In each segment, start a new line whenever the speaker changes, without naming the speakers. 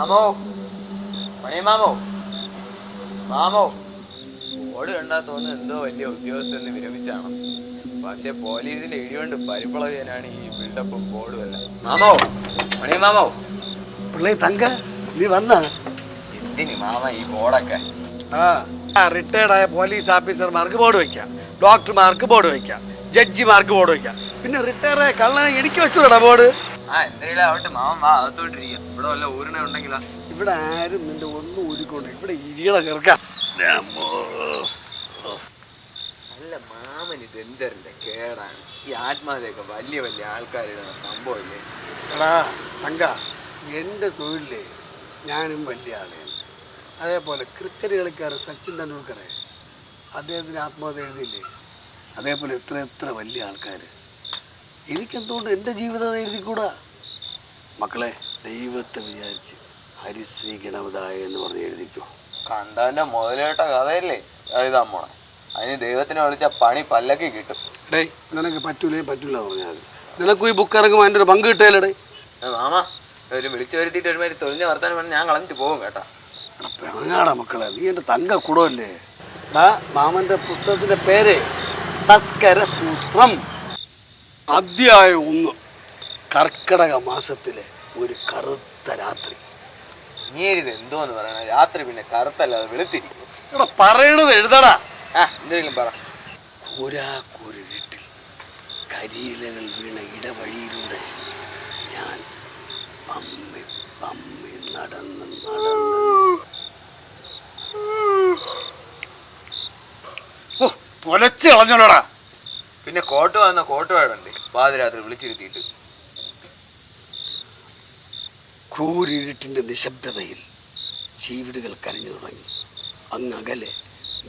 മാമോ, മണി മാമോ, മാമോ. Board കണ്ടാ തോന്നുന്നു എന്തോ വലിയ ഉദ്യോഗസ്ഥന്ന് വിരമിച്ചാണ്. പക്ഷെ പോലീസിന്റെ ഇടികൊണ്ട് പരിപ്പളവിയനാണ് ഈ ബിൽഡപ്പും ബോർഡും എല്ലാം. മാമോ, മണി മാമോ.
പിള്ളേ തങ്ക, നീ വന്ന
എന്തിന് മാമ ഈ ബോർഡൊക്കെ?
റിട്ടയർഡായ പോലീസ് ഓഫീസർമാർക്ക് ബോർഡ് വയ്ക്കാം, ഡോക്ടർമാർക്ക് ബോർഡ് വയ്ക്കാം, ജഡ്ജിമാർക്ക് ബോർഡ് വയ്ക്കാം. പിന്നെ റിട്ടയറായ കള്ളനെ എനിക്ക് വെച്ചൂടാ ബോർഡ്.
എന്തെങ്കിലും ആവട്ടെ മാമ, വാ അകത്തോട്ടിരിക്കുക. ഇവിടെ വല്ല ഊരിനെ ഉണ്ടെങ്കിലാ.
ഇവിടെ ആരും നിന്റെ ഒന്നും ഊരിക്കൊണ്ട് ഇവിടെ ഇരിയണ ചേർക്കാം.
അല്ല മാമൻ, ഇത് എന്തരല്ലേ കേടാണ് ഈ ആത്മഹത്യയൊക്കെ. വലിയ വലിയ ആൾക്കാരിടുന്ന സംഭവമില്ലേ?
എടാ തങ്ക, എൻ്റെ തൊഴിലേ ഞാനും വലിയ ആളെയാണ്. അതേപോലെ ക്രിക്കറ്റ് കളിക്കാരൻ സച്ചിൻ തെണ്ടുൽക്കറെ അദ്ദേഹത്തിന് ആത്മഹത്യ എഴുതിയില്ലേ? അതേപോലെ എത്ര എത്ര വലിയ ആൾക്കാർ. എനിക്കെന്തുകൊണ്ട് എൻ്റെ ജീവിതം എഴുതിക്കൂടാ? മക്കളെ, ദൈവത്തെ വിചാരിച്ച് ഹരിശ്രീ ഗണപതായ എന്ന് പറഞ്ഞ് എഴുതിക്കോ.
കണ്ടവൻ്റെ മുതലേട്ട കഥയല്ലേ എഴുതാൻ പോണെ. അതിന് ദൈവത്തിനെ വിളിച്ച പണി പല്ലക്ക് കിട്ടും.
ഡേ, നിനക്ക് പറ്റൂലേ പറ്റൂല പറഞ്ഞാൽ നിനക്കും ഈ ബുക്ക് ഇറങ്ങുമ്പോൾ അതിൻ്റെ ഒരു പങ്ക് കിട്ടുകയല്ലേ?
മാമ ഒരു വിളിച്ചു വരുത്തിയിട്ട് ഒരുമാതിരി തൊഴിലിന് വർത്താനം പറഞ്ഞ് ഞാൻ കളഞ്ഞിട്ട് പോകും കേട്ടാ.
എടാ പിണങ്ങാടാ മക്കളെ, നീ എൻ്റെ തങ്ക കുടമല്ലേ. എടാ, മാമൻ്റെ പുസ്തകത്തിൻ്റെ പേര് തസ്കര സൂത്രം. അധ്യായം 1. കർക്കിടക മാസത്തിലെ ഒരു കറുത്ത രാത്രി.
ഇങ്ങേരിത് എന്തോന്ന് പറയണ? രാത്രി പിന്നെ കറുത്തല്ലാതെ വെളുത്തിരിക്കും.
എടാ പറയണത് എഴുതടാ.
എന്തെങ്കിലും പറ.
കൂരാക്കൂരിട്ടിൽ കരിയിലകൾ വീണ ഇടവഴിയിലൂടെ ഞാൻ പമ്മി പമ്മി നടന്ന് തൊലച്ച് കളഞ്ഞോടാ.
പിന്നെ കോട്ട് വന്ന കോട്ട് വേടണ്ടേ പാതിരാത്രി വിളിച്ചിരുത്തിയിട്ട്?
കൂരിരുട്ടിൻ്റെ നിശബ്ദതയിൽ ചീവിടുകൾ കരഞ്ഞു തുടങ്ങി. അങ്ങകലെ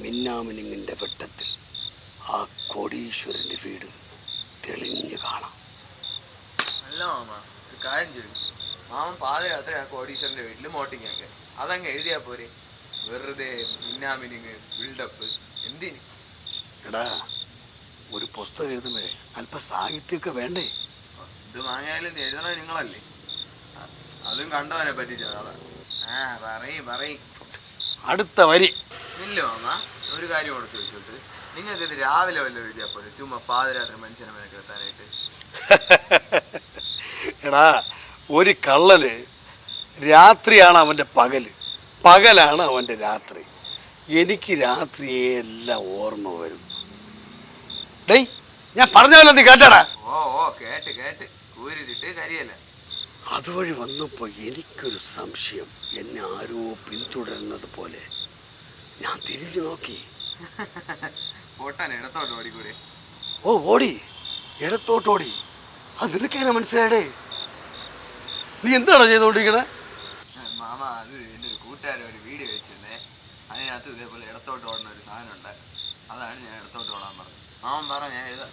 മിന്നാമിനിങ്ങിൻ്റെ വെട്ടത്തിൽ ആ കോടീശ്വരൻ്റെ വീട് തെളിഞ്ഞു കാണാം.
അല്ല മാമ, ഒരു കാര്യം ചെയ്യും. മാമൻ പാതിരാത്രി ആ കോടീശ്വരൻ്റെ വീട്ടിൽ മോട്ടിങ്ങൊക്കെ അതങ്ങ് എഴുതിയാ പോരെ? വെറുതെ മിന്നാമിനിങ് ബിൽഡപ്പ് എന്തിന്?
എടാ, ഒരു പുസ്തകം എഴുതുമ്പോഴേ അല്പ സാഹിത്യമൊക്കെ വേണ്ടേ?
ഇത് വാങ്ങിയാലും എഴുതണ നിങ്ങളല്ലേ? അതും കണ്ടവനെ പറ്റിച്ചതാണ്. പറയും.
അടുത്ത വരി.
ഇല്ല മാമ, ഒരു കാര്യം കൂടെ ചോദിച്ചോട്ട്. നിങ്ങൾക്ക് ഇത് രാവിലെ വല്ലതും എഴുതിയാ പോലെ ചുമ്മാ പാതിരാത്രി മനുഷ്യനെ മേലേക്ക് എത്താനായിട്ട്?
എടാ, ഒരു കള്ളന് രാത്രിയാണ് അവൻ്റെ പകല്, പകലാണ് അവൻ്റെ രാത്രി. എനിക്ക് രാത്രിയെ എല്ലാം ഓർമ്മ വരും. ഡേയ്, ഞാൻ പറഞ്ഞല്ലോ, നീ കേട്ടടാ?
ഓ കേട്ട് കൂരിട്ട് കരിയല്ല.
അതുവഴി വന്നപ്പോൾ എനിക്കൊരു സംശയം. എന്നെ ആരോ പിന്തുടരുന്നത് പോലെ. ഞാൻ തിരിഞ്ഞു നോക്കി.
പൊട്ടാൻ ഇടത്തോട്ട് ഓടിക്കൂടെ?
ഓടി, ഇടത്തോട്ടോടി. അത് നിനക്കേനെ മനസ്സിലായടേ? നീ എന്താണ് ചെയ്തുകൊണ്ടിരിക്കണേ?
മാമ, അത് എൻ്റെ ഒരു കൂട്ടുകാരൻ ഒരു വീഡിയോ വെച്ചിരുന്നേ. അതിനകത്ത് ഇതേപോലെ ഇടത്തോട്ട് ഓടുന്ന ഒരു സാധനം ഉണ്ട്. അതാണ് ഞാൻ ഇടത്തോട്ട് ഓടാൻ പറഞ്ഞത്. മാമൻ പറ, ഞാൻ എഴുതാം.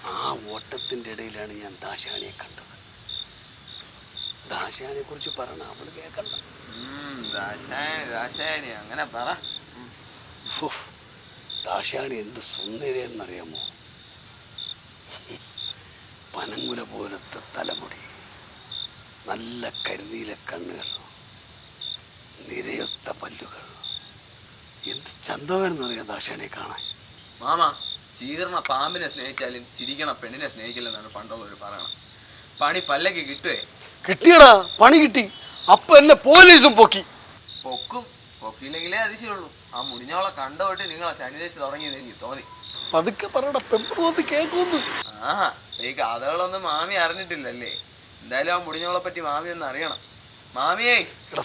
ആ ഓട്ടത്തിൻ്റെ ഇടയിലാണ് ഞാൻ ദാശാണിയെ കണ്ടത്. ദാശാണിയെ കുറിച്ച് പറയണ, അവള് കേൾക്കണ്ട.
ദാശായണി അങ്ങനെ പറ.
ദാശാണി എന്ത് സുന്ദരിയെന്നറിയാമോ? പനങ്കുല പോലത്തെ തലമുടി, നല്ല കരുനീല കണ്ണുകൾ, നിരയൊത്ത പല്ലുകൾ. എന്ത് ചന്തവരെന്നറിയാം ദാശാണിയെ കാണാൻ.
മാമ, ചീർന്ന പാമ്പിനെ സ്നേഹിച്ചാലും ചിരിക്കണ പെണ്ണിനെ സ്നേഹിക്കില്ലെന്നാണ് പണ്ടുള്ളവർ പറയണം. പണി പല്ലക്ക് കിട്ടുവേ?
കിട്ടിയടാ, പണി കിട്ടി. അപ്പൊ എന്നെ പോലീസും
പൊക്കിയില്ലെങ്കിലേ അതിശയുള്ളൂ. ആ മുടിഞ്ഞോളെ കണ്ടോട്ട് നിങ്ങളെ ശനിദേശം തുടങ്ങിയെന്ന് എനിക്ക് തോന്നി.
പതുക്കെ പറയടാ, പെമ്പറോത്ത് കേൾക്കുന്നു.
ഈ കഥകളൊന്നും മാമി അറിഞ്ഞിട്ടില്ലല്ലേ? എന്തായാലും ആ മുടിഞ്ഞോളെ പറ്റി മാമി ഒന്ന് അറിയണം. മാമിയേ,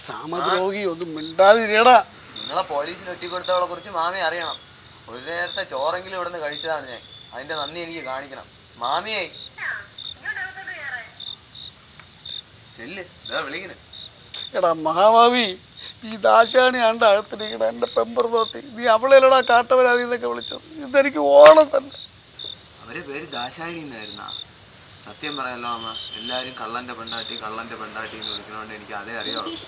സാമദ്രോഗി ഒന്നും മിണ്ടാതിരിയടാ.
നിങ്ങളെ പോലീസിന് ഒറ്റിക്കൊടുത്തവളെ കുറിച്ച് മാമി അറിയണം. ഒരു നേരത്തെ ചോറെങ്കിലും ഇവിടെ നിന്ന് കഴിച്ചതാണ് ഞാൻ. അതിന്റെ നന്ദി എനിക്ക് കാണിക്കണം. മാമിയേ, ചെല്ല്, വിളിക്കുന്നു.
എടാ മഹാഭാവി, ഈ ദാശാണി ആണ്ട് അകത്തിരിക്കണ എൻ്റെ പെമ്പർ തോത്തി. നീ അവളെല്ലടാ കാട്ടവരാതി എന്നൊക്കെ വിളിച്ചത്. ഇതെനിക്ക് ഓണം തന്നെ.
അവരെ പേര് ദാശാണി എന്നായിരുന്നാ? സത്യം പറയാലോ അമ്മ, എല്ലാവരും കള്ളൻ്റെ പെണ്ടാട്ടി എന്ന് വിളിക്കണോണ്ട് എനിക്ക് അതേ അറിയാവുള്ളൂ.